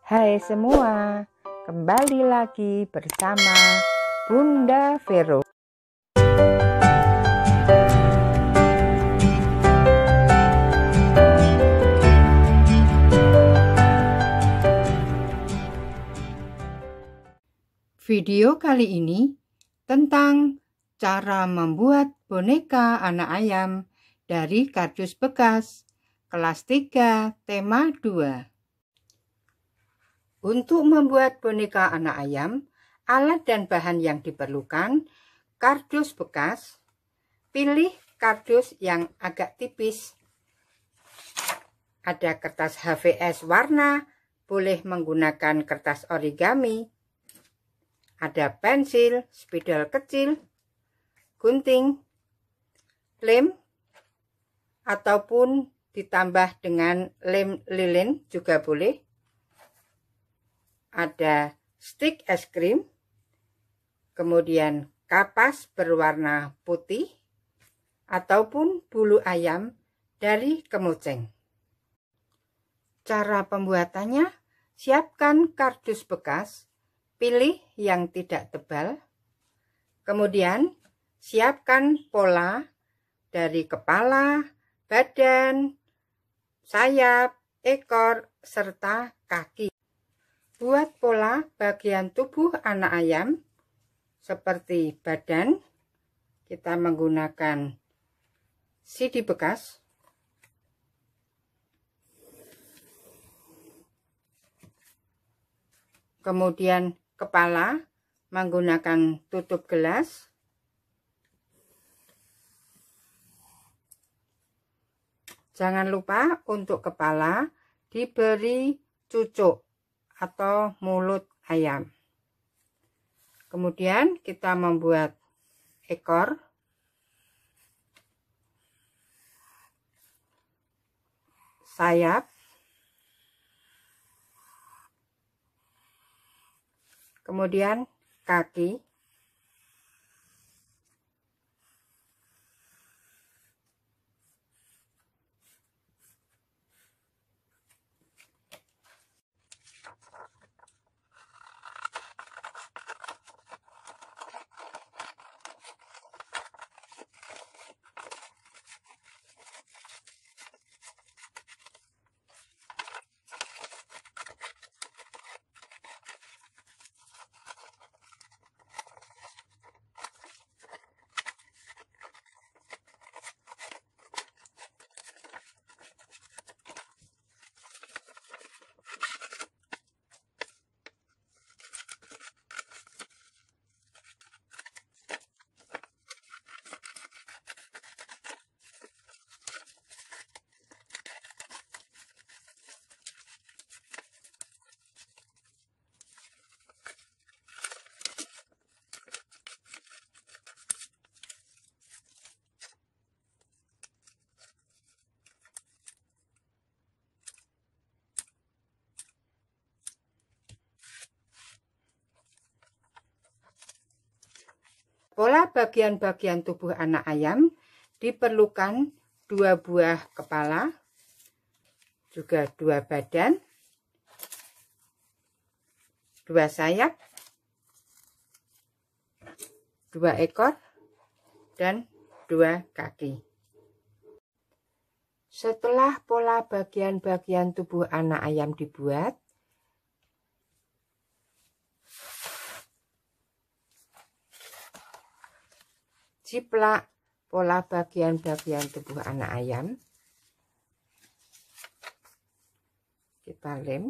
Hai semua, kembali lagi bersama Bunda Vero. Video kali ini tentang cara membuat boneka anak ayam dari kardus bekas kelas 3 tema 2. Untuk membuat boneka anak ayam, alat dan bahan yang diperlukan: kardus bekas. Pilih kardus yang agak tipis. Ada kertas HVS warna, boleh menggunakan kertas origami. Ada pensil, spidol kecil, gunting, lem, ataupun ditambah dengan lem lilin juga boleh. Ada stik es krim, kemudian kapas berwarna putih, ataupun bulu ayam dari kemoceng. Cara pembuatannya: siapkan kardus bekas, pilih yang tidak tebal. Kemudian siapkan pola dari kepala, badan, sayap, ekor, serta kaki. Buat pola bagian tubuh anak ayam seperti badan, kita menggunakan sidi bekas. Kemudian kepala menggunakan tutup gelas. Jangan lupa untuk kepala diberi cucuk atau mulut ayam. Kemudian kita membuat ekor. Sayap. Kemudian kaki. Pola bagian-bagian tubuh anak ayam diperlukan 2 buah kepala, juga 2 badan, 2 sayap, 2 ekor, dan 2 kaki. Setelah pola bagian-bagian tubuh anak ayam dibuat, jiplak pola bagian-bagian tubuh anak ayam. Kita lem.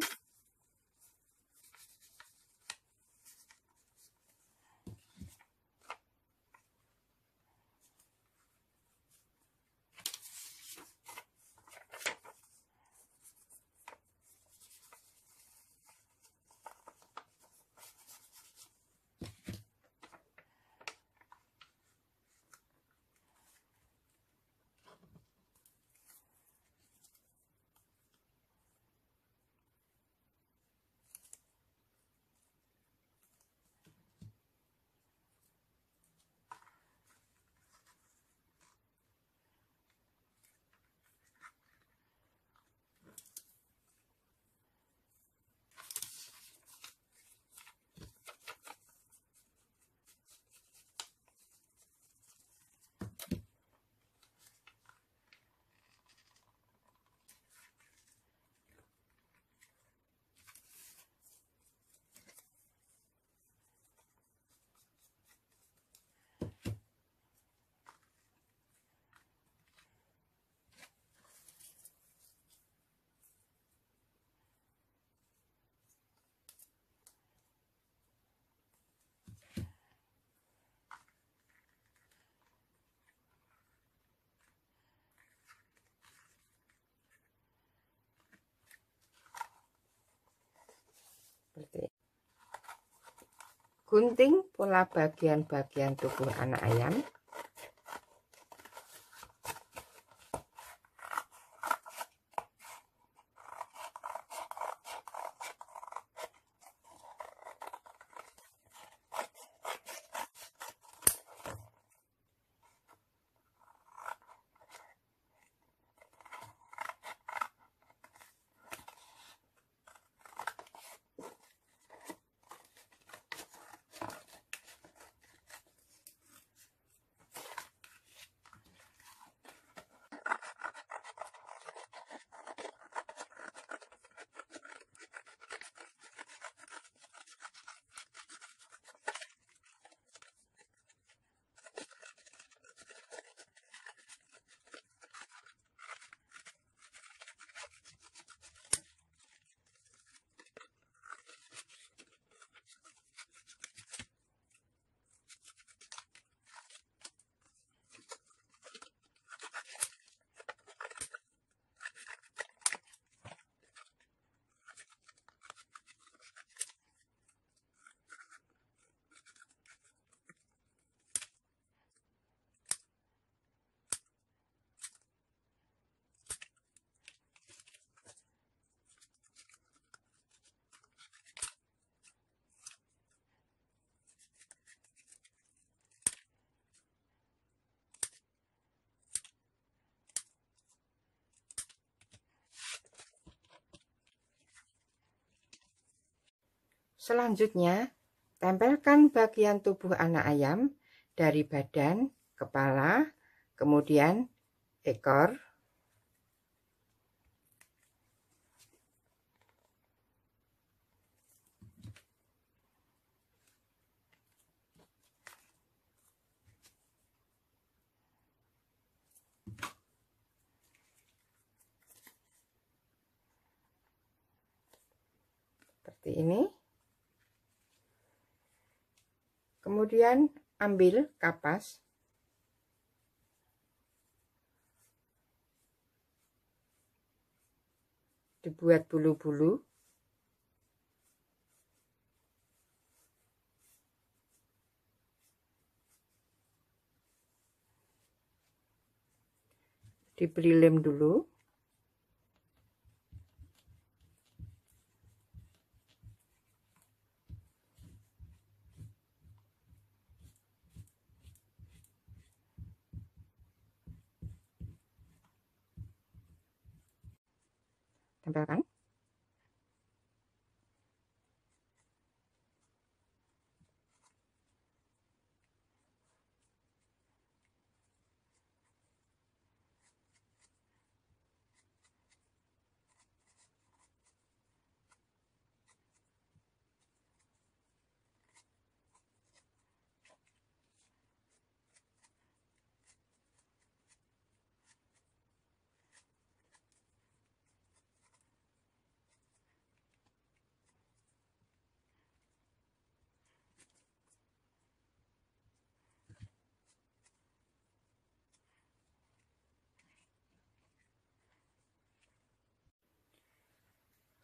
seperti ini. Gunting pola bagian-bagian tubuh anak ayam. Selanjutnya, tempelkan bagian tubuh anak ayam dari badan, kepala, kemudian ekor. Seperti ini. Kemudian ambil kapas. Dibuat bulu-bulu. Diberi lem dulu. Tempelkan.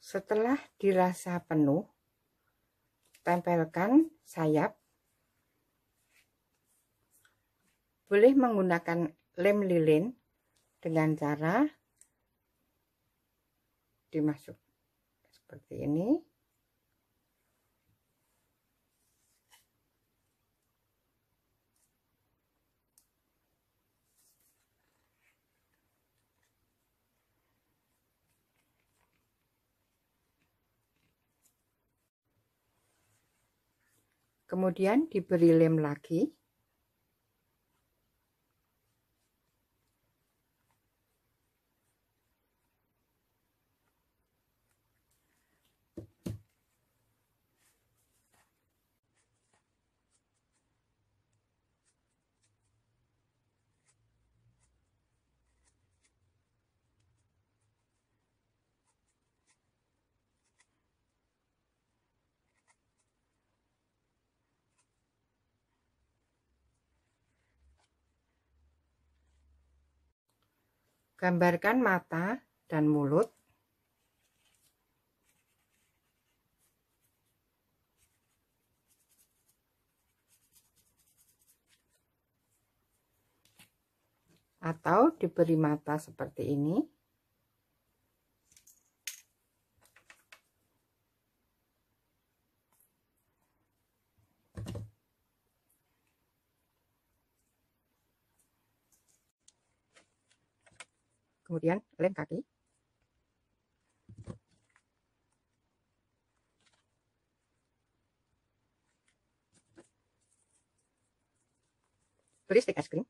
Setelah dirasa penuh, tempelkan sayap. Boleh menggunakan lem lilin dengan cara dimasuk seperti ini. Kemudian diberi lem lagi. Gambarkan mata dan mulut. atau diberi mata seperti ini. Kemudian lem kaki. Beri stik es krim.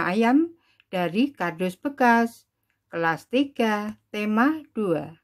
Ayam dari kardus bekas kelas 3 tema 2.